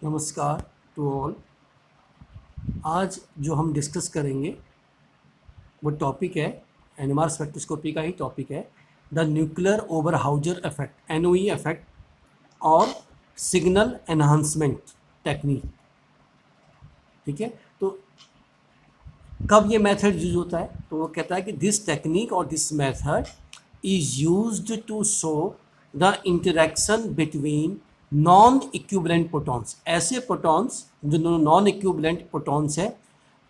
नमस्कार to all. आज जो हम डिस्कस करेंगे वो टॉपिक है, एनएमआर स्पेक्ट्रोस्कोपी का ही टॉपिक है, the nuclear Overhauser effect, एनओई effect और सिग्नल एनहांसमेंट टेक्निक। ठीक है, तो कब ये मेथड यूज होता है? तो वो कहता है कि दिस टेक्निक और this method is used to show the interaction between non equivalent protons. ऐसे प्रोटॉन्स जो नॉन इक्विवेलेंट प्रोटॉन्स हैं,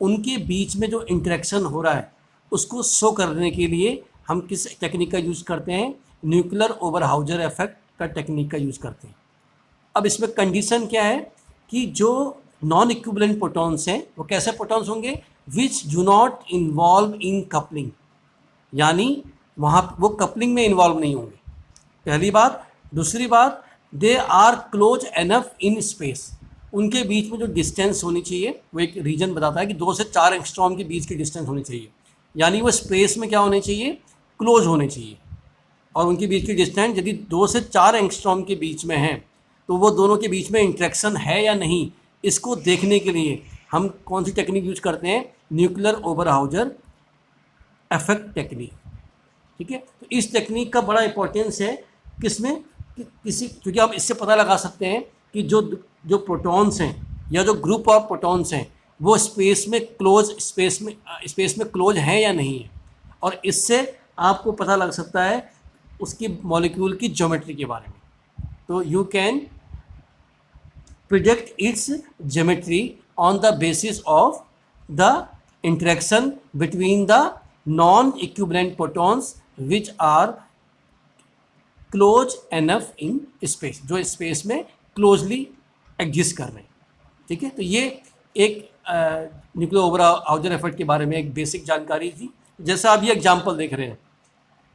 उनके बीच में जो इंटरेक्शन हो रहा है उसको शो करने के लिए हम किस टेक्निक का यूज़ करते हैं? न्यूक्लियर ओवरहाउजर इफेक्ट का टेक्निक का यूज़ करते हैं। अब इसमें कंडीशन क्या है कि जो नॉन इक्विवेलेंट प्रोटॉन्स हैं वो कैसे प्रोटॉन्स होंगे? Which do not involve in coupling, यानी वहाँ वो कपलिंग में इन्वॉल्व नहीं होंगे, पहली बात। दूसरी बात, they are close enough in space. उनके बीच में जो डिस्टेंस होनी चाहिए वो एक रीजन बताता है कि 2 से 4 एंगस्ट्रॉम के बीच की डिस्टेंस होनी चाहिए, यानी वो स्पेस में क्या होने चाहिए? क्लोज होने चाहिए। और उनके बीच की डिस्टेंस यदि 2 से 4 एंगस्ट्रॉम के बीच में है तो वो दोनों के बीच में इंट्रैक्शन है या नहीं, इसको देखने के लिए हम कौन सी टेक्निक यूज करते हैं? Nuclear Overhauser effect technique. ठीक है, तो इस टेक्निक का बड़ा इंपॉर्टेंस है किसमें? क्योंकि हम इससे पता लगा सकते हैं कि जो प्रोटॉन्स हैं या जो ग्रुप ऑफ प्रोटॉन्स हैं वो स्पेस में क्लोज हैं या नहीं है, और इससे आपको पता लग सकता है उसकी मॉलिक्यूल की ज्योमेट्री के बारे में। तो you can predict its geometry on the basis of the interaction between the non equivalent protons which are close enough in space, जो स्पेस में क्लोजली एग्जिस्ट कर रहे हैं। ठीक है, तो ये एक न्यूक्लियर ओवरहाउजर इफेक्ट के बारे में एक बेसिक जानकारी थी। जैसा आप ये एग्जांपल देख रहे हैं,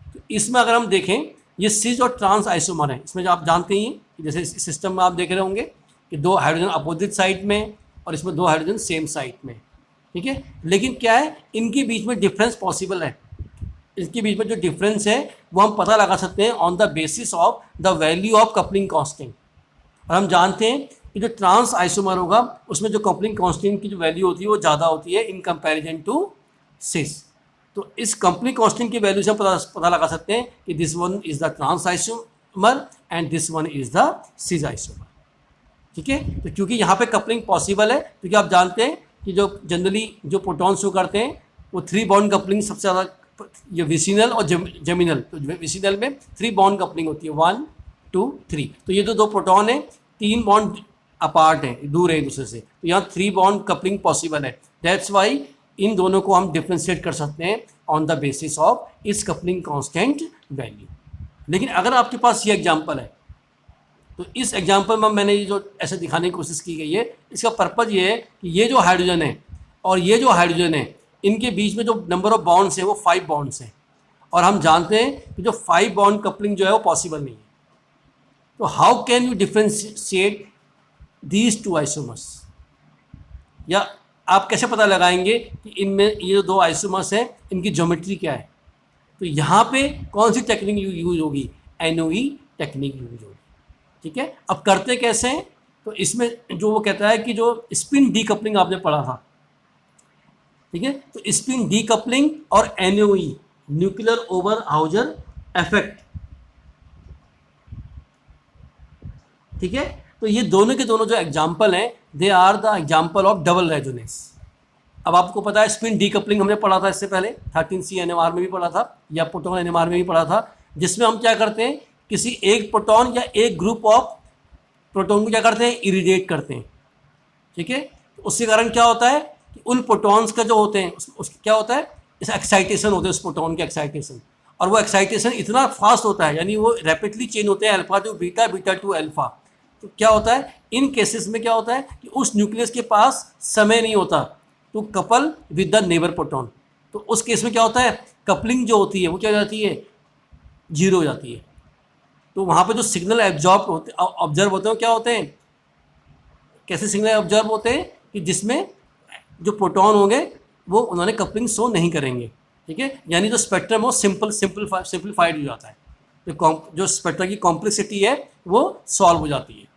तो इसमें अगर हम देखें, ये सिस और ट्रांस आइसोमर है। इसमें जो आप जानते ही हैं, जैसे इस सिस्टम में आप देख रहे होंगे कि 2 हाइड्रोजन अपोजिट साइड में और इसमें 2 हाइड्रोजन सेम साइड में। ठीक है, लेकिन क्या है, इनके बीच में डिफरेंस पॉसिबल है। इसके बीच में जो डिफरेंस है वो हम पता लगा सकते हैं on the basis of the value of coupling constant. और हम जानते हैं कि जो ट्रांस आइसोमर होगा उसमें जो कपलिंग कांस्टेंट की जो वैल्यू होती है वो ज़्यादा होती है इन कंपैरिजन टू सिस। तो इस कपलिंग कांस्टेंट की वैल्यू से हम पता लगा सकते हैं कि this one is the trans isomer and this one is the cis isomer. ठीक है, तो क्योंकि यहाँ पे कपलिंग पॉसिबल है, क्योंकि आप जानते हैं कि जो जनरली जो प्रोटॉन शो करते हैं वो 3 बॉन्ड कपलिंग सबसे ज़्यादा, ये विसिनल और जेमिनल। तो विसिनल में 3 बॉन्ड कपलिंग होती है, 1 2 3। तो ये जो 2 प्रोटॉन है 3 बॉन्ड अपार्ट हैं, दूर है एक दूसरे से, तो यहाँ 3 बॉन्ड कपलिंग पॉसिबल है। दैट्स वाई इन दोनों को हम डिफ्रेंशिएट कर सकते हैं ऑन द बेसिस ऑफ इस कपलिंग कांस्टेंट वैल्यू। लेकिन अगर आपके पास ये एग्जाम्पल है, तो इस एग्जाम्पल में मैंने ये जो ऐसे दिखाने की कोशिश की गई है, इसका पर्पज़ ये है कि ये जो हाइड्रोजन है और ये जो हाइड्रोजन है, इनके बीच में जो नंबर ऑफ बॉन्ड्स हैं वो 5 बॉन्ड्स हैं, और हम जानते हैं कि जो 5 बॉन्ड कपलिंग जो है वो पॉसिबल नहीं है। तो how can you differentiate these 2 isomers, या आप कैसे पता लगाएंगे कि इनमें ये जो 2 आइसोमर्स हैं इनकी ज्योमेट्री क्या है? तो यहाँ पे कौन सी टेक्निक यूज होगी? एनओई टेक्निक यूज होगी। ठीक है, अब करते कैसे हैं? तो इसमें जो वो कहता है कि जो स्पिन डीकपलिंग आपने पढ़ा था, ठीक है, तो स्पिन डीकपलिंग और एनओई, न्यूक्लियर ओवरहाउजर इफेक्ट। ठीक है, तो ये दोनों के दोनों जो एग्जाम्पल हैं they are the example of double resonance. अब आपको पता है स्पिन डीकपलिंग हमने पढ़ा था इससे पहले, 13C एनएमआर में भी पढ़ा था या प्रोटॉन एनएमआर में भी पढ़ा था, जिसमें हम क्या करते हैं, किसी एक प्रोटॉन या एक ग्रुप ऑफ प्रोटॉन को क्या करते हैं? इरिडिएट करते हैं। ठीक है, तो उसके कारण क्या होता है कि उन प्रोटॉन्स का जो होते हैं उसका क्या होता है? इस एक्साइटेशन होते हैं उस प्रोटॉन के एक्साइटेशन, और वो एक्साइटेशन इतना फास्ट होता है, यानी वो रैपिडली चेंज होते हैं alpha two beta, beta two alpha. तो क्या होता है इन केसेस में? क्या होता है कि उस न्यूक्लियस के पास समय नहीं होता to couple with the neighbour proton. तो उस केस में क्या होता है? कपलिंग जो होती है वो क्या हो जाती है? 0 हो जाती है। तो वहाँ पे जो सिग्नल ऑब्जर्व होते हैं क्या होते हैं? कैसे सिग्नल ऑब्जर्व होते हैं कि जिसमें जो प्रोटॉन होंगे वो उन्होंने कपलिंग शो नहीं करेंगे। ठीक है, यानी जो स्पेक्ट्रम हो सिंपलीफाइड हो जाता है, जो स्पेक्ट्रम की कॉम्प्लेक्सिटी है वो सॉल्व हो जाती है।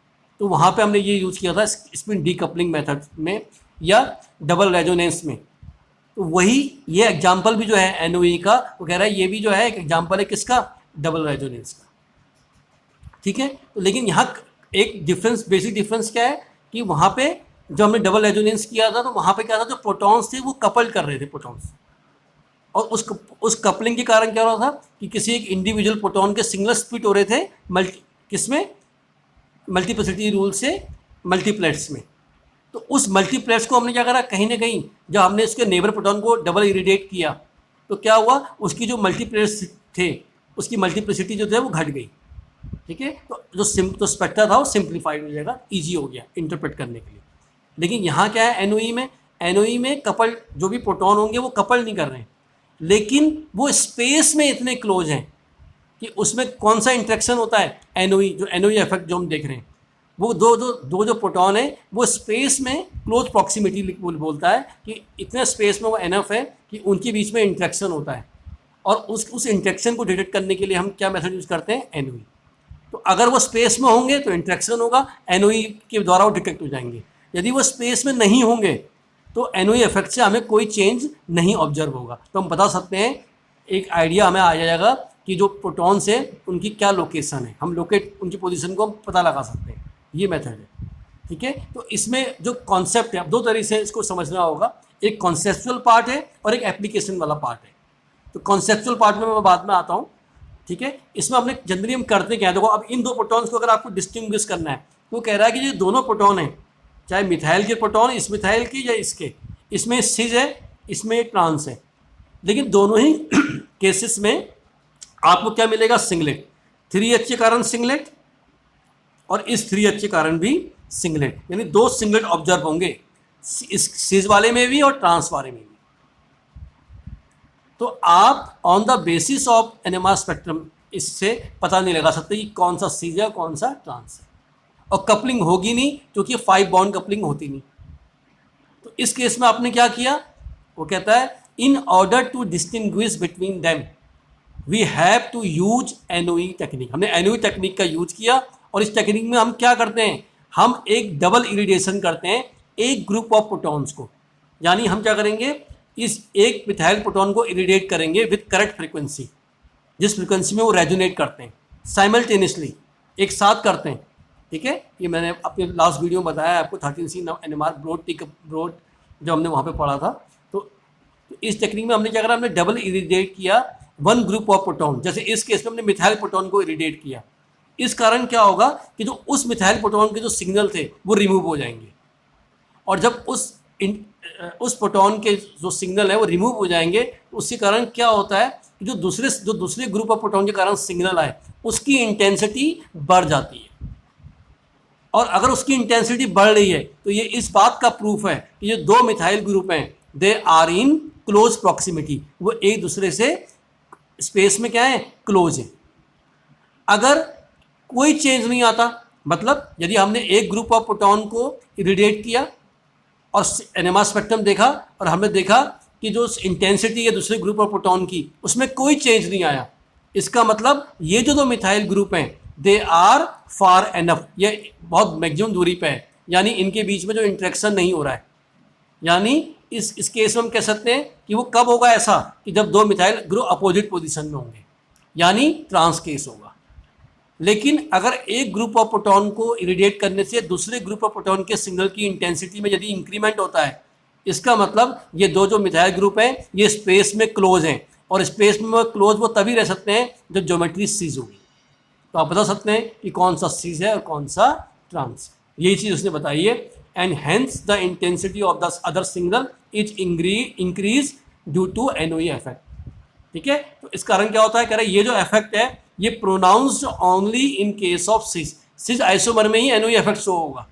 तो वहाँ पे हमने ये यूज़ किया था स्पिन डीकपलिंग मेथड में या डबल रेजोनेंस में। तो वही ये एग्जाम्पल भी जो है एनओई का, वो कह रहा है ये भी जो है एक एग्जाम्पल है किसका, डबल रेजोनेंस का। ठीक है, तो लेकिन यहाँ एक डिफरेंस, बेसिक डिफरेंस क्या है कि वहाँ पे जो हमने डबल रेजोनेंस किया था तो वहाँ पे क्या था, जो प्रोटॉन्स थे वो कपल्ड कर रहे थे प्रोटॉन्स, और उस कपलिंग के कारण क्या हो रहा था कि किसी एक इंडिविजुअल प्रोटॉन के सिंगल स्प्लिट हो रहे थे किसमें, मल्टीप्लिसिटी रूल से मल्टीप्लेट्स में। तो उस मल्टीप्लेट्स को हमने क्या करा, कहीं ना कहीं जब हमने इसके नेबर प्रोटॉन को डबल इरिडेट किया तो क्या हुआ, उसकी जो मल्टीप्लेट्स थे उसकी मल्टीप्लिसिटी जो थे वो घट गई। ठीक है, तो जो स्पेक्ट्रा था वो सिंप्लीफाइड हो जाएगा, ईजी हो गया इंटरप्रेट करने के लिए। लेकिन यहाँ क्या है, एनओई में कपल जो भी प्रोटॉन होंगे वो कपल नहीं कर रहे हैं, लेकिन वो स्पेस में इतने क्लोज हैं कि उसमें कौन सा इंटरेक्शन होता है, एनओई इफेक्ट जो हम देख रहे हैं, वो दो जो प्रोटॉन है वो स्पेस में क्लोज प्रॉक्सिमिटी बोलता है कि इतने स्पेस में वो एनफ है कि उनके बीच में इंटरेक्शन होता है, और उस इंटरेक्शन को डिटेक्ट करने के लिए हम क्या मेथड यूज़ करते हैं, एनओई। तो अगर वो स्पेस में होंगे तो इंटरेक्शन होगा, एनओई के द्वारा वो डिटेक्ट हो जाएंगे। यदि वो स्पेस में नहीं होंगे तो एनओई इफेक्ट से हमें कोई चेंज नहीं ऑब्जर्व होगा। तो हम बता सकते हैं, एक आइडिया हमें आ जाएगा कि जो प्रोटॉन्स है उनकी क्या लोकेशन है, हम उनकी पोजीशन को पता लगा सकते हैं। ये मेथड है। ठीक है, तो इसमें जो कॉन्सेप्ट है, अब दो तरीके से इसको समझना होगा, एक कॉन्सेप्चुअल पार्ट है और एक एप्लीकेशन वाला पार्ट है। तो कॉन्सेप्चुअल पार्ट में मैं बाद में आता हूँ। ठीक है, इसमें अपने जनरली हम करते क्या है, देखो अब इन दो प्रोटॉन्स को अगर आपको डिस्टिंग्विश करना है तो वो कह रहा है कि ये दोनों प्रोटॉन हैं, चाहे मिथाइल के प्रोटॉन, इस मिथाइल की या इसके, इसमें सिज है, इसमें ट्रांस है, लेकिन दोनों ही केसेस में आपको क्या मिलेगा, सिंगलेट। 3H के कारण सिंगलेट और इस 3H के कारण भी सिंगलेट, यानी दो सिंगलेट ऑब्जर्व होंगे, इस सिज वाले में भी और ट्रांस वाले में भी। तो आप on the basis of NMR spectrum इससे पता नहीं लगा सकते कि कौन सा सिज है कौन सा ट्रांस है, और कपलिंग होगी नहीं क्योंकि 5 बॉन्ड कपलिंग होती नहीं। तो इस केस में आपने क्या किया, वो कहता है in order to distinguish between them we have to use NOE technique. हमने एनओई टेक्निक का यूज किया, और इस टेक्निक में हम क्या करते हैं, हम एक डबल इरिडेशन करते हैं एक ग्रुप ऑफ प्रोटॉन्स को। यानी हम क्या करेंगे, इस एक मिथाइल प्रोटॉन को इरिडेट करेंगे विद करेक्ट फ्रीक्वेंसी, जिस फ्रीक्वेंसी में वो रेजोनेट करते हैं, साइमल्टेनियसली एक साथ करते हैं। ठीक है, ये मैंने अपने लास्ट वीडियो में बताया आपको, 13C एनएमआर ब्रॉड जो हमने वहाँ पे पढ़ा था। तो इस टेक्निक में हमने क्या करा, हमने डबल इरिडेट किया वन ग्रुप ऑफ प्रोटॉन। जैसे इस केस में हमने मिथाइल प्रोटॉन को इरिडेट किया, इस कारण क्या होगा कि जो उस मिथाइल प्रोटॉन के जो सिग्नल थे वो रिमूव हो जाएंगे, और जब उस प्रोटॉन के जो सिग्नल है वो रिमूव हो जाएंगे तो उसके कारण क्या होता है कि जो दूसरे ग्रुप ऑफ प्रोटॉन के कारण सिग्नल आए उसकी इंटेंसिटी बढ़ जाती है। और अगर उसकी इंटेंसिटी बढ़ रही है तो ये इस बात का प्रूफ है कि जो दो मिथाइल ग्रुप हैं they are in close proximity, वो एक दूसरे से स्पेस में क्या है, क्लोज है। अगर कोई चेंज नहीं आता, मतलब यदि हमने एक ग्रुप ऑफ प्रोटॉन को इरिडेट किया और एनएमआर स्पेक्ट्रम देखा और हमने देखा कि जो इंटेंसिटी है दूसरे ग्रुप ऑफ प्रोटॉन की उसमें कोई चेंज नहीं आया, इसका मतलब ये जो दो मिथाइल ग्रुप हैं दे आर फार एनफ, ये बहुत मैक्सिमम दूरी पे है, यानी इनके बीच में जो इंटरेक्शन नहीं हो रहा है। यानी इस केस में हम कह सकते हैं कि वो कब होगा ऐसा, कि जब दो मिथाइल ग्रुप अपोजिट पोजीशन में होंगे, यानी ट्रांस केस होगा। लेकिन अगर एक ग्रुप ऑफ प्रोटॉन को इरिडेट करने से दूसरे ग्रुप ऑफ प्रोटॉन के सिग्नल की इंटेंसिटी में यदि इंक्रीमेंट होता है, इसका मतलब ये दो जो मिथाइल ग्रुप हैं ये स्पेस में क्लोज हैं, और स्पेस में क्लोज वो तभी रह सकते हैं जब ज्योमेट्री सीज होगी। तो आप बता सकते हैं कि कौन सा सीज है और कौन सा ट्रांस, यही चीज़ उसने बताई है। And hence the intensity of the other signal is increase due to NOE effect. ठीक है, तो इस कारण क्या होता है, कह रहे ये जो इफेक्ट है ये pronounced only in case of सिज आइसोमर में ही एनओई इफेक्ट शो होगा।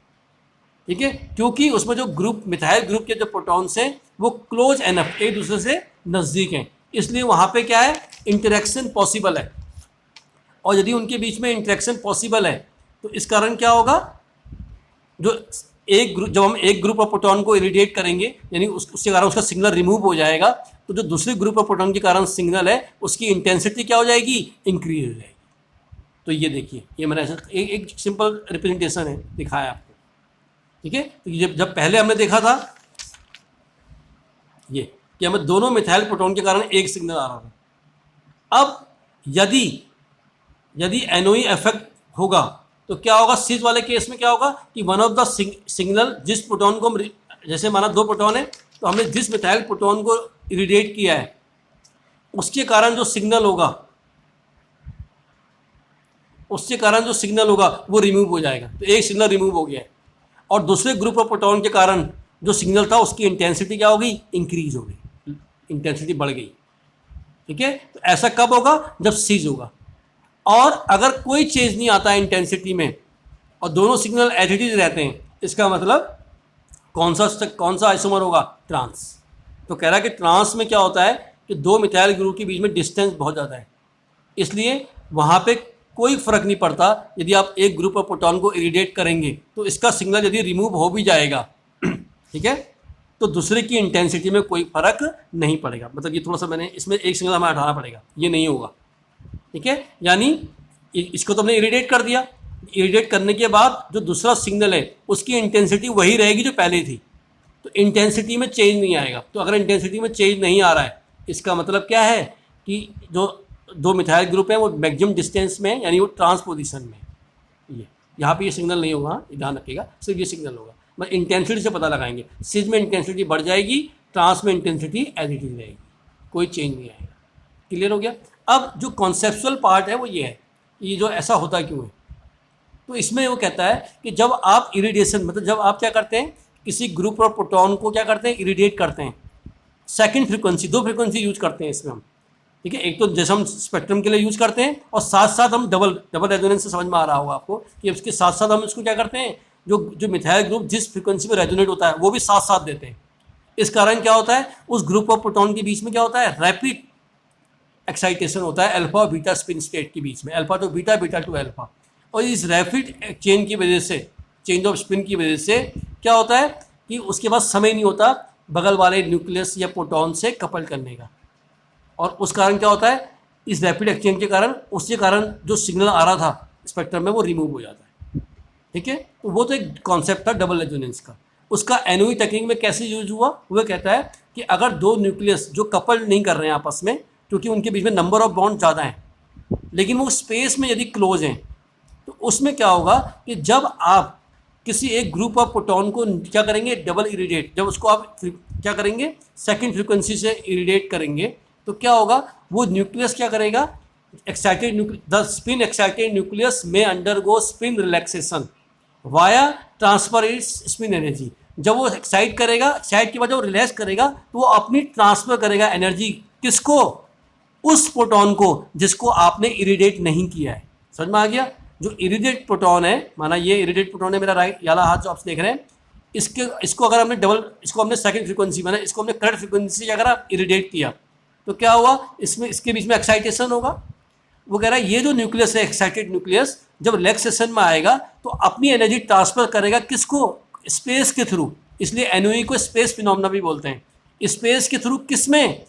ठीक है, क्योंकि उसमें जो ग्रुप मिथाइल ग्रुप के जो प्रोटॉन्स हैं वो क्लोज एनफ एक दूसरे से नज़दीक हैं, इसलिए वहाँ पे क्या है, इंटरेक्शन पॉसिबल है। और यदि उनके बीच में इंटरेक्शन पॉसिबल है तो इस कारण क्या होगा, जब हम एक ग्रुप ऑफ प्रोटॉन को इरिडेट करेंगे यानी उसके कारण उसका सिग्नल रिमूव हो जाएगा, तो जो दूसरे ग्रुप ऑफ प्रोटॉन के कारण सिग्नल है उसकी इंटेंसिटी क्या हो जाएगी, इंक्रीज हो जाएगी। तो ये देखिए, ये मैंने ऐसा एक सिंपल रिप्रेजेंटेशन है, दिखाया आपको, ठीक है। तो जब पहले हमने देखा था ये कि हमें दोनों मिथाइल प्रोटॉन के कारण एक सिग्नल आ रहा था। अब यदि एनओई इफेक्ट होगा तो क्या होगा, सिस वाले केस में क्या होगा कि वन ऑफ द सिग्नल, जिस प्रोटॉन को हम, जैसे माना 2 प्रोटॉन है तो हमने जिस मिथाइल प्रोटॉन को इरिडिएट किया है उसके कारण जो सिग्नल होगा वो रिमूव हो जाएगा। तो एक सिग्नल रिमूव हो गया है, और दूसरे ग्रुप ऑफ प्रोटॉन के कारण जो सिग्नल था उसकी इंटेंसिटी क्या होगी, इंक्रीज हो गई, इंटेंसिटी बढ़ गई, ठीक है। तो ऐसा कब होगा, जब सीज होगा। और अगर कोई चेंज नहीं आता है इंटेंसिटी में और दोनों सिग्नल एज इट इज रहते हैं, इसका मतलब कौन सा आइसोमर होगा, ट्रांस। तो कह रहा है कि ट्रांस में क्या होता है कि 2 मिथाइल ग्रुप के बीच में डिस्टेंस बहुत ज़्यादा है, इसलिए वहाँ पे कोई फ़र्क नहीं पड़ता यदि आप एक ग्रुप ऑफ प्रोटॉन को इरिडिएट करेंगे तो इसका सिग्नल यदि रिमूव हो भी जाएगा ठीक है, तो दूसरे की इंटेंसिटी में कोई फ़र्क नहीं पड़ेगा। मतलब ये थोड़ा सा मैंने इसमें एक सिग्नल हमें हटाना पड़ेगा, ये नहीं होगा, ठीक है। यानी इसको तो हमने इरिडिएट कर दिया, इरिडिएट करने के बाद जो दूसरा सिग्नल है उसकी इंटेंसिटी वही रहेगी जो पहले थी, तो इंटेंसिटी में चेंज नहीं आएगा। तो अगर इंटेंसिटी में चेंज नहीं आ रहा है, इसका मतलब क्या है कि जो 2 मिथाइल ग्रुप है वो मैक्सिमम डिस्टेंस में, यानी वो ट्रांसपोजिशन में, ये यहाँ पे ये सिग्नल नहीं होगा, ध्यान रखिएगा, सिर्फ ये सिग्नल होगा। मतलब इंटेंसिटी से पता लगाएंगे, सिज में इंटेंसिटी बढ़ जाएगी, ट्रांस में इंटेंसिटी एज इट इज रहेगी, कोई चेंज नहीं आएगा। क्लियर हो गया। अब जो कॉन्सेप्चुअल पार्ट है वो ये है, ये जो ऐसा होता क्यों है। तो इसमें वो कहता है कि जब आप इरिडिएशन, मतलब जब आप क्या करते हैं, किसी ग्रुप ऑफ प्रोटॉन को क्या करते हैं, इरिडिएट करते हैं, सेकंड फ्रीक्वेंसी, 2 फ्रीक्वेंसी यूज करते हैं इसमें हम, ठीक है। एक तो जैसे हम स्पेक्ट्रम के लिए यूज करते हैं, और साथ साथ हम डबल रेजोनेंस से समझ में आ रहा होगा आपको कि उसके साथ साथ हम इसको क्या करते हैं, जो मिथाइल ग्रुप जिस फ्रीक्वेंसी में रेजोनेट होता है वो भी साथ साथ देते हैं। इस कारण क्या होता है, उस ग्रुप ऑफ प्रोटॉन के बीच में क्या होता है, रैपिड एक्साइटेशन होता है अल्फा और बीटा स्पिन स्टेट के बीच में, alpha two beta, beta two alpha. और इस रैपिड चेंज की वजह से, चेंज ऑफ स्पिन की वजह से क्या होता है कि उसके पास समय नहीं होता बगल वाले न्यूक्लियस या प्रोटॉन से कपल करने का, और उस कारण क्या होता है, इस रैपिड एक्सचेंज के कारण, उसके कारण जो सिग्नल आ रहा था स्पेक्ट्रम में वो रिमूव हो जाता है, ठीक है। तो वो तो एक कॉन्सेप्ट था डबल रेजोनेंस का। उसका एनओई टेक्निक में कैसे यूज हुआ, वो कहता है कि अगर 2 न्यूक्लियस जो कपल नहीं कर रहे हैं आपस में, क्योंकि उनके बीच में नंबर ऑफ बॉन्ड ज़्यादा हैं, लेकिन वो स्पेस में यदि क्लोज हैं, तो उसमें क्या होगा कि जब आप किसी एक ग्रुप ऑफ प्रोटॉन को क्या करेंगे, डबल इरिडिएट, जब उसको आप क्या करेंगे, सेकंड फ्रीक्वेंसी से इरिडिएट करेंगे, तो क्या होगा, वो न्यूक्लियस क्या करेगा, द स्पिन एक्साइटेड न्यूक्लियस में undergo spin relaxation via transfer it's spin energy. जब वो एक्साइट करेगा, एक्साइट के बाद जब वो रिलैक्स करेगा तो वो अपनी ट्रांसफर करेगा एनर्जी, किसको, उस प्रोटॉन को जिसको आपने इरिडिएट नहीं किया है। समझ में आ गया। जो इरिडिएट प्रोटॉन है, माना ये इरिडिएट प्रोटॉन है, मेरा राइट वाला हाथ जो आप देख रहे हैं, इसको अगर हमने इसको हमने सेकंड फ्रीक्वेंसी, माना इसको हमने थर्ड फ्रीक्वेंसी से अगर आप इरिडिएट किया तो क्या हुआ, इसमें इसके बीच में एक्साइटेशन होगा। वो कह रहा है ये जो न्यूक्लियस है, एक्साइटेड न्यूक्लियस, जब रिलैक्सेशन में आएगा तो अपनी एनर्जी ट्रांसफर करेगा, किसको, स्पेस के थ्रू। इसलिए एनओई को स्पेस फिनोमेना भी बोलते हैं। स्पेस के थ्रू किसमें,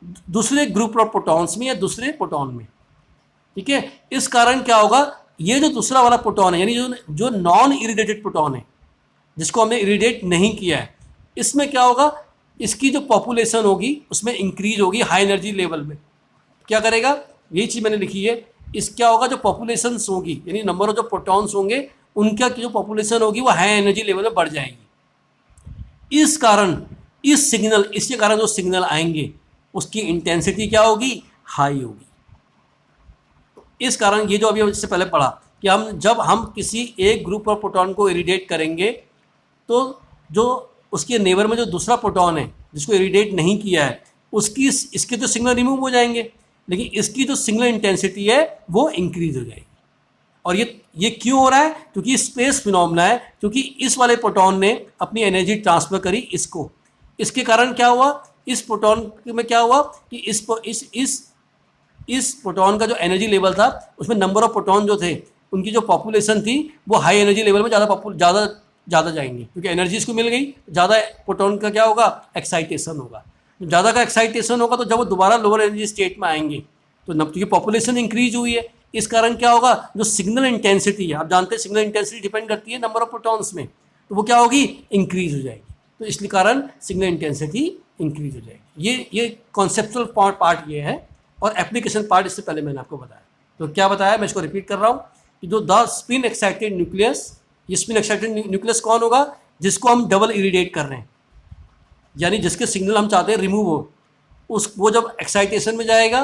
दूसरे ग्रुप ऑफ प्रोटॉन्स में या दूसरे प्रोटॉन में, ठीक है। इस कारण क्या होगा, ये जो दूसरा वाला प्रोटॉन है, यानी जो नॉन इरिडिएटेड प्रोटॉन है, जिसको हमने इरिडिएट नहीं किया है, इसमें क्या होगा, इसकी जो पॉपुलेशन होगी उसमें इंक्रीज होगी हाई एनर्जी लेवल में। क्या करेगा, यही चीज़ मैंने लिखी है, इस क्या होगा, जो पॉपुलेशन होगी, यानी नंबर ऑफ जो प्रोटॉन्स होंगे उनका जो पॉपुलेशन होगी वो हाई एनर्जी लेवल में बढ़ जाएगी। इस कारण इसके कारण जो सिग्नल आएंगे उसकी इंटेंसिटी क्या होगी, हाई होगी। तो इस कारण ये जो अभी इससे पहले पढ़ा कि जब हम किसी एक ग्रुप ऑफ प्रोटॉन को इरिडिएट करेंगे तो जो उसके नेबर में जो दूसरा प्रोटॉन है जिसको इरिडिएट नहीं किया है, इसके तो सिग्नल रिमूव हो जाएंगे, लेकिन इसकी जो सिग्नल इंटेंसिटी है वो इंक्रीज हो जाएगी। और ये क्यों हो रहा है, क्योंकि स्पेस फिनोमेना है, क्योंकि इस वाले प्रोटॉन ने अपनी एनर्जी ट्रांसफर करी इसको। इसके कारण क्या हुआ, इस प्रोटॉन में क्या हुआ कि इस प्रोटॉन का जो एनर्जी लेवल था उसमें नंबर ऑफ प्रोटॉन जो थे उनकी जो पॉपुलेशन थी वो हाई एनर्जी लेवल में ज़्यादा जाएंगे, क्योंकि एनर्जी इसको मिल गई। ज़्यादा प्रोटॉन का क्या होगा, एक्साइटेशन होगा। ज़्यादा का एक्साइटेशन होगा तो जब वो दोबारा लोअर एनर्जी स्टेट में आएंगे तो क्योंकि पॉपुलेशन इंक्रीज हुई है, इस कारण क्या होगा, जो सिग्नल इंटेंसिटी है, आप जानते हैं सिग्नल इंटेंसिटी डिपेंड करती है नंबर ऑफ प्रोटॉन्स में, तो वो क्या होगी, इंक्रीज हो जाएगी। तो इसलिए कारण सिग्नल इंटेंसिटी इंक्रीज हो जाएगी। ये कॉन्सेप्चुअल पार्ट ये है, और एप्लीकेशन पार्ट इससे पहले मैंने आपको बताया। तो क्या बताया, मैं इसको रिपीट कर रहा हूँ कि जो द स्पिन एक्साइटेड न्यूक्लियस, ये स्पिन एक्साइटेड न्यूक्लियस कौन होगा, जिसको हम डबल इरिडेट कर रहे हैं, यानी जिसके सिग्नल हम चाहते हैं रिमूव हो, वो जब एक्साइटेशन में जाएगा,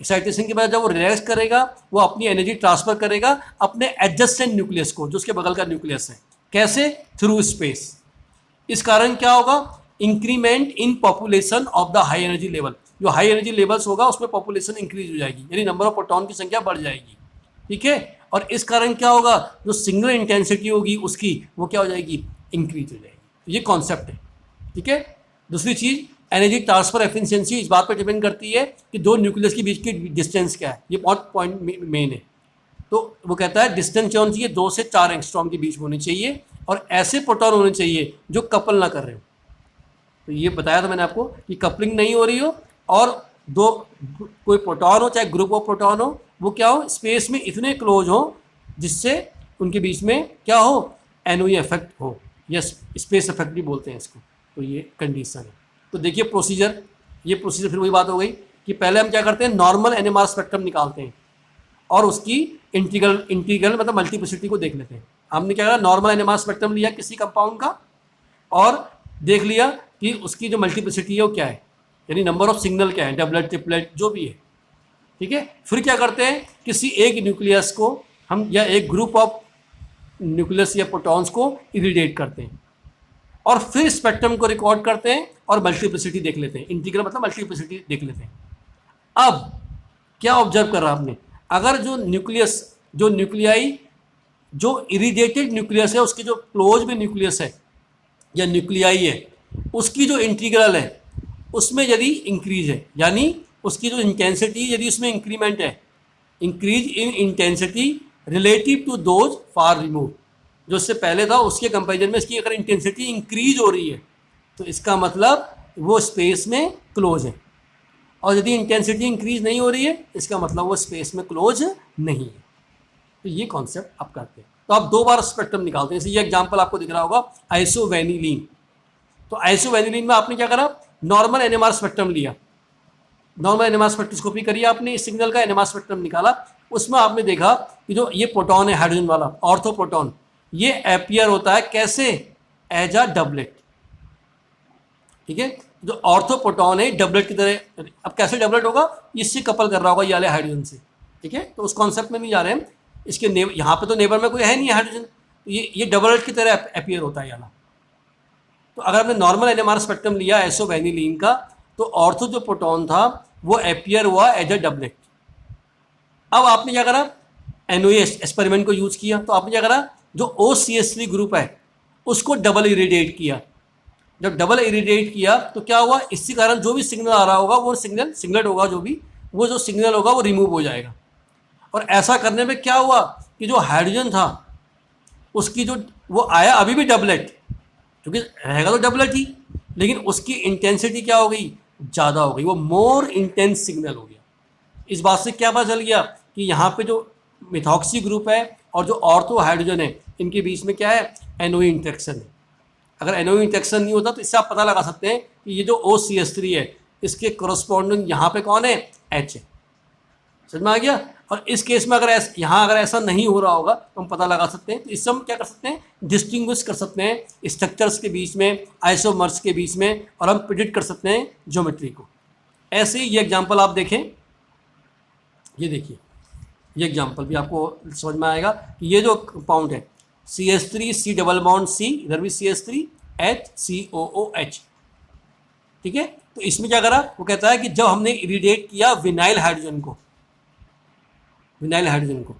एक्साइटेशन के बाद जब वो रिलैक्स करेगा, वो अपनी एनर्जी ट्रांसफर करेगा अपने एडजेसेंट न्यूक्लियस को, जो उसके बगल का न्यूक्लियस है। कैसे, थ्रू स्पेस। इस कारण क्या होगा, increment in population of the high energy level, जो हाई एनर्जी लेवल्स होगा उसमें पॉपुलेशन इंक्रीज हो जाएगी, यानी नंबर ऑफ प्रोटॉन की संख्या बढ़ जाएगी। ठीक है, और इस कारण क्या होगा, जो सिग्नल इंटेंसिटी होगी उसकी, वो क्या हो जाएगी, इंक्रीज हो जाएगी। ये कॉन्सेप्ट है। ठीक है, दूसरी चीज़, एनर्जी ट्रांसफर एफिशिएंसी इस बात पर डिपेंड करती है कि दो न्यूक्लियस के बीच की डिस्टेंस क्या है। ये बहुत पॉइंट मेन है। तो वो कहता है डिस्टेंस क्या होनी चाहिए, 2 से 4 एंगस्ट्रॉम के बीच होनी चाहिए, और ऐसे प्रोटॉन होने चाहिए जो कपल ना कर रहे हो। तो ये बताया था मैंने आपको कि कपलिंग नहीं हो रही हो, और दो कोई प्रोटॉन हो चाहे ग्रुप ऑफ प्रोटॉन हो, वो क्या हो, स्पेस में इतने क्लोज हो जिससे उनके बीच में क्या हो, एनओई इफेक्ट हो, या स्पेस इफेक्ट भी बोलते हैं इसको। तो ये कंडीशन है। तो देखिए प्रोसीजर, ये प्रोसीजर फिर वही बात हो गई कि पहले हम क्या करते हैं, नॉर्मल एनएमआर स्पेक्ट्रम निकालते हैं और उसकी इंटीग्रल मतलब मल्टीप्लिसिटी को देख लेते हैं। हमने क्या करा, नॉर्मल एनएमआर स्पेक्ट्रम लिया किसी कंपाउंड का और देख लिया कि उसकी जो मल्टीप्लिसिटी है वो क्या है, यानी नंबर ऑफ सिग्नल क्या है, डबलेट ट्रिपलेट जो भी है। ठीक है, फिर क्या करते हैं, किसी एक न्यूक्लियस को हम या एक ग्रुप ऑफ न्यूक्लियस या प्रोटॉन्स को इरिडेट करते हैं, और फिर स्पेक्ट्रम को रिकॉर्ड करते हैं और मल्टीप्लिसिटी देख लेते हैं। इंटीग्रल मतलब मल्टीप्लिसिटी देख लेते हैं। अब क्या ऑब्जर्व कर रहा आपने, अगर जो न्यूक्लियस, जो न्यूक्लियाई, जो इरिडेटेड न्यूक्लियस है, उसकी जो क्लोज में न्यूक्लियस है या न्यूक्लियाई है, उसकी जो इंटीग्रल है उसमें यदि इंक्रीज है, यानी उसकी जो इंटेंसिटी यदि उसमें इंक्रीमेंट है, increase in intensity relative to those far remove, जो इससे पहले था उसके कंपैरिजन में इसकी अगर इंटेंसिटी इंक्रीज हो रही है तो इसका मतलब वो स्पेस में क्लोज है, और यदि इंटेंसिटी इंक्रीज नहीं हो रही है इसका मतलब वो स्पेस में क्लोज नहीं है। तो ये कॉन्सेप्ट आप करते हैं। तो आप 2 बार स्पेक्ट्रम निकालते हैं। जैसे ये एग्जांपल आपको दिख रहा होगा आइसोवेनिलीन। तो आइसोवेनिलीन में आपने क्या करा, नॉर्मल एनएमआर स्पेक्ट्रम लिया, नॉर्मल एनएमआर स्पेक्ट्रोस्कोपी करी आपने, इस सिग्नल का एनएमआर स्पेक्ट्रम निकाला, उसमें आपने देखा कि जो ये प्रोटॉन है हाइड्रोजन वाला ऑर्थो प्रोटॉन, ये अपीयर होता है कैसे, एज अ डबलेट। ठीक है, जो ऑर्थो प्रोटॉन है डबलेट की तरह, अब कैसे डबलेट होगा, इससे कपल कर रहा होगा ये वाले हाइड्रोजन से। ठीक है, तो उस कॉन्सेप्ट में नहीं जा रहे हैं, इसके यहाँ पे तो नेबर में कोई है नहीं हाइड्रोजन, तो ये डबलेट की तरह अपीयर होता है ये वाला। तो अगर आपने नॉर्मल एनएमआर स्पेक्ट्रम लिया आइसोवेनिलीन का, तो ऑर्थो जो प्रोटॉन था वो अपीयर हुआ एज अ डबलेट। अब आपने क्या करा, एनओई एक्सपेरिमेंट को यूज किया, तो आपने क्या करा, जो OCH3 ग्रुप है उसको डबल इरिडेट किया। जब डबल इरिडेट किया तो क्या हुआ, इसी कारण जो भी सिग्नल आ रहा होगा वो सिग्नल होगा, वो जो सिग्नल होगा वो रिमूव हो जाएगा। और ऐसा करने में क्या हुआ कि जो हाइड्रोजन था उसकी जो वो आया अभी भी डबलेट, क्योंकि रहेगा तो डबलेट ही, लेकिन उसकी इंटेंसिटी क्या हो गई, ज़्यादा हो गई, वो मोर इंटेंस सिग्नल हो गया। इस बात से क्या पता चल गया कि यहाँ पे जो मिथॉक्सी ग्रुप है और जो ऑर्थो हाइड्रोजन है इनके बीच में क्या है, एनओई इंटरेक्शन है। अगर एनओई इंटरेक्शन नहीं होता तो इससे आप पता लगा सकते हैं कि ये जो OCH3 है इसके कोरस्पॉन्डिंग यहाँ पे कौन है, H है। समझ में आ गया। और इस केस में अगर यहाँ अगर ऐसा नहीं हो रहा होगा तो हम पता लगा सकते हैं। तो इससे हम क्या कर सकते हैं, डिस्टिंग्विश कर सकते हैं स्ट्रक्चर्स के बीच में, आइसोमर्स के बीच में, और हम प्रिडिक्ट कर सकते हैं ज्योमेट्री को। ऐसे ही ये एग्जाम्पल आप देखें, ये देखिए, ये एग्जाम्पल भी आपको समझ में आएगा कि ये जो कंपाउंड है CH3 C double bond C, इधर भी CH3 H COOH। ठीक है, तो इसमें क्या करा, वो कहता है कि जब हमने इरिडेट किया विनाइल हाइड्रोजन को,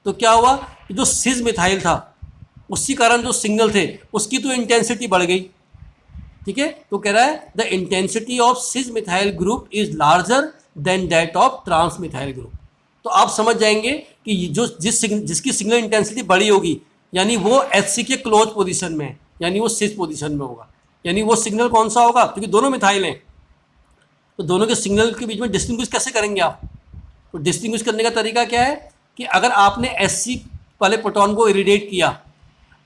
तो क्या हुआ कि जो सिस मिथाइल था उसी कारण जो सिग्नल थे उसकी तो इंटेंसिटी बढ़ गई। ठीक है, तो कह रहा है the intensity of cis methyl group is larger than that of trans methyl group. तो आप समझ जाएंगे कि जो जिसकी सिग्नल इंटेंसिटी बड़ी होगी यानी वो HC के क्लोज पोजीशन में है, यानी वो सिस पोजीशन में होगा। यानी वो सिग्नल कौन सा होगा, क्योंकि दोनों मिथाइल हैं तो दोनों के सिग्नल के बीच में डिस्टिंग्विश कैसे करेंगे आप। तो डिस्टिंग्विश करने का तरीका क्या है कि अगर आपने Hc वाले प्रोटॉन को इरिडिएट किया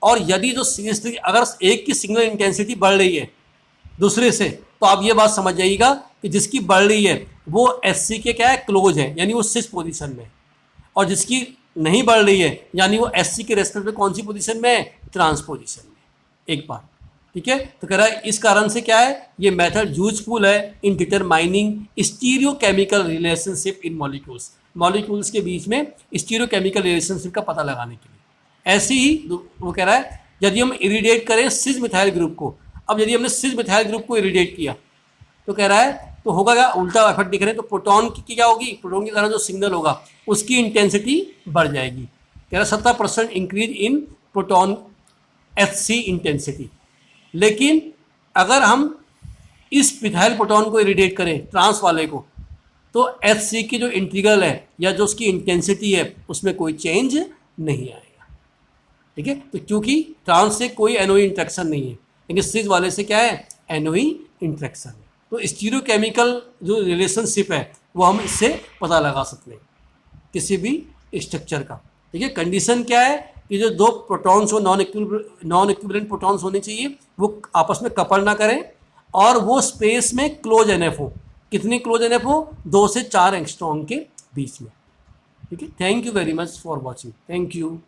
और यदि जो CH3 अगर एक की सिग्नल इंटेंसिटी बढ़ रही है दूसरे से, तो आप ये बात समझ जाइएगा कि जिसकी बढ़ रही है वो Hc के क्या है, क्लोज है, यानी वो सिस पोजीशन में है, और जिसकी नहीं बढ़ रही है यानी वो Hc के रेस्पेक्ट में कौन सी पोजीशन में है, ट्रांस पोजीशन में। एक बार ठीक है, तो कह रहा है इस कारण से क्या है, ये मेथड यूजफुल है in determining stereochemical relationship in molecules, molecules के बीच में स्टीरियोकेमिकल रिलेशनशिप का पता लगाने के लिए। ऐसे ही वो कह रहा है यदि हम इरिडिएट करें सिस मिथाइल ग्रुप को, अब यदि हमने सिस मिथाइल ग्रुप को इरिडिएट किया तो कह रहा है तो होगा क्या, उल्टा इफेक्ट दिख रहे हैं, तो प्रोटॉन की क्या होगी, प्रोटॉन की तरह जो सिग्नल होगा उसकी इंटेंसिटी बढ़ जाएगी। कह रहा 70% increase in proton Hc intensity. लेकिन अगर हम इस मिथाइल प्रोटॉन को इरिडिएट करें ट्रांस वाले को, तो Hc की जो इंटीग्रल है या जो उसकी इंटेंसिटी है उसमें कोई चेंज नहीं आएगा। ठीक है, तो क्योंकि ट्रांस से कोई एनओई इंट्रैक्शन नहीं है, लेकिन सिस वाले से क्या है, एनओई इंट्रैक्शन है। तो स्टीरियोकेमिकल जो रिलेशनशिप है वो हम इससे पता लगा सकते हैं किसी भी स्ट्रक्चर का। ठीक है, कंडीशन क्या है कि जो दो प्रोटॉन्स हो, नॉन इक्विवेलेंट प्रोटॉन्स होने चाहिए, वो आपस में कपल ना करें और वो स्पेस में क्लोज एनएफ हो। कितनी क्लोज एनएफ हो, 2 से 4 एंगस्ट्रॉम के बीच में। ठीक है, thank you very much for watching, thank you.